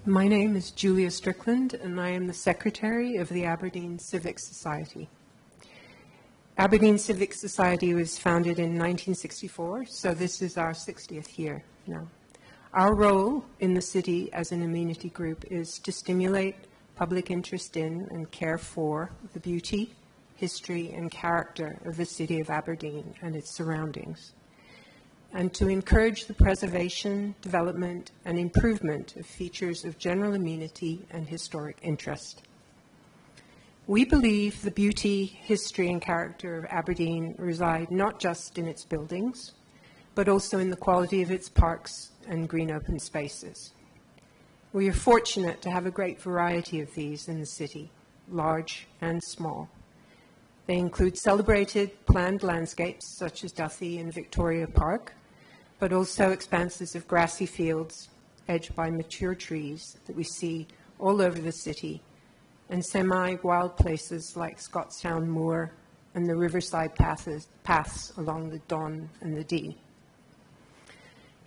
My name is Julia Strickland, and I am the Secretary of the Aberdeen Civic Society. Aberdeen Civic Society was founded in 1964, so this is our 60th year now. Our role in the city as an amenity group is to stimulate public interest in and care for the beauty, history, and character of the city of Aberdeen and its surroundings, and to encourage the preservation, development, and improvement of features of general amenity and historic interest. We believe the beauty, history, and character of Aberdeen reside not just in its buildings, but also in the quality of its parks and green open spaces. We are fortunate to have a great variety of these in the city, large and small. They include celebrated planned landscapes such as Duthie and Victoria Park, but also expanses of grassy fields edged by mature trees that we see all over the city, and semi-wild places like Scottstown Moor and the riverside paths along the Don and the Dee.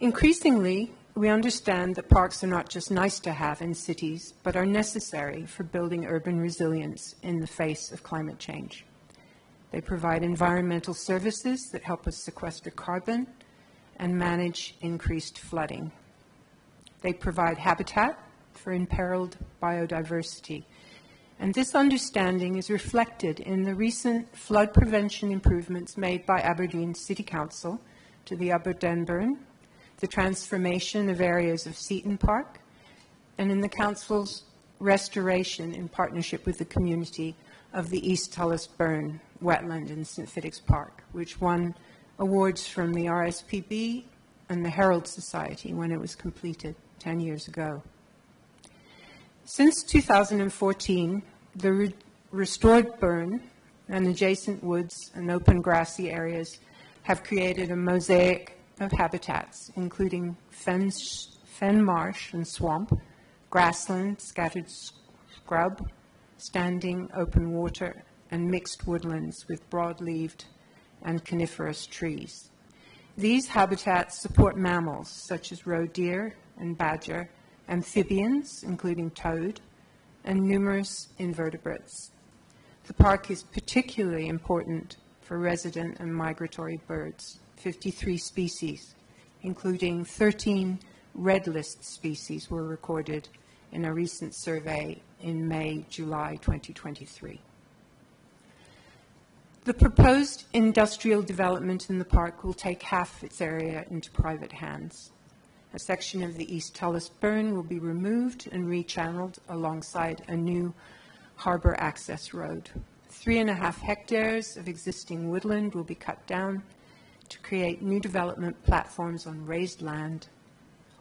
Increasingly, we understand that parks are not just nice to have in cities, but are necessary for building urban resilience in the face of climate change. They provide environmental services that help us sequester carbon and manage increased flooding. They provide habitat for imperiled biodiversity. And this understanding is reflected in the recent flood prevention improvements made by Aberdeen City Council to the Aberdeen Burn, the transformation of areas of Seaton Park, and in the Council's restoration in partnership with the community of the East Tullis Burn wetland in St. Fittick's Park, which won awards from the RSPB and the Herald Society when it was completed 10 years ago. Since 2014, the restored burn and adjacent woods and open grassy areas have created a mosaic of habitats, including fen marsh and swamp, grassland, scattered scrub, standing open water, and mixed woodlands with broad-leaved and coniferous trees. These habitats support mammals such as roe deer and badger, amphibians, including toad, and numerous invertebrates. The park is particularly important for resident and migratory birds, 53 species, including 13 red list species were recorded in a recent survey in May-July 2023. The proposed industrial development in the park will take half its area into private hands. A section of the East Tullis Burn will be removed and rechanneled alongside a new harbour access road. 3.5 hectares of existing woodland will be cut down to create new development platforms on raised land,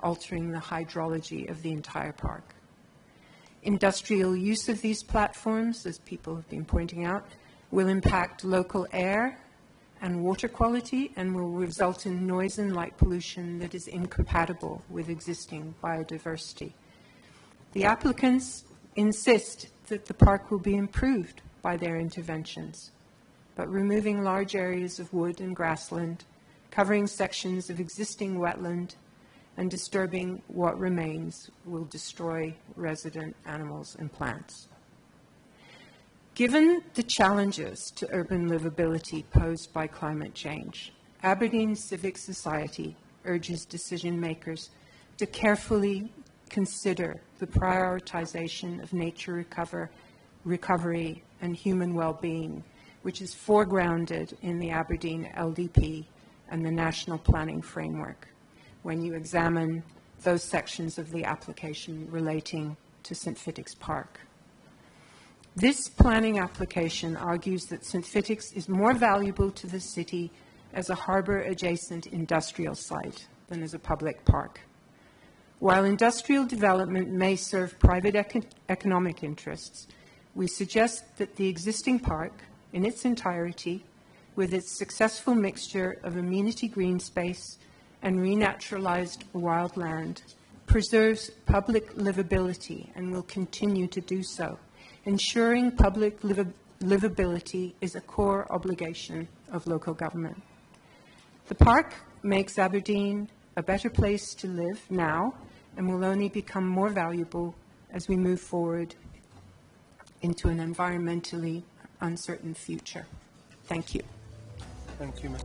altering the hydrology of the entire park. Industrial use of these platforms, as people have been pointing out, will impact local air and water quality and will result in noise and light pollution that is incompatible with existing biodiversity. The applicants insist that the park will be improved by their interventions, but removing large areas of wood and grassland, covering sections of existing wetland, and disturbing what remains will destroy resident animals and plants. Given the challenges to urban livability posed by climate change, Aberdeen Civic Society urges decision makers to carefully consider the prioritization of nature recovery and human well-being, which is foregrounded in the Aberdeen LDP and the National Planning Framework when you examine those sections of the application relating to St. Fittick's Park. This planning application argues that St. Fittick's is more valuable to the city as a harbour-adjacent industrial site than as a public park. While industrial development may serve private economic interests, we suggest that the existing park, in its entirety, with its successful mixture of amenity green space and renaturalized wildland, preserves public livability and will continue to do so. Ensuring public livability is a core obligation of local government. The park makes Aberdeen a better place to live now and will only become more valuable as we move forward into an environmentally uncertain future. Thank you. Thank you, Ms.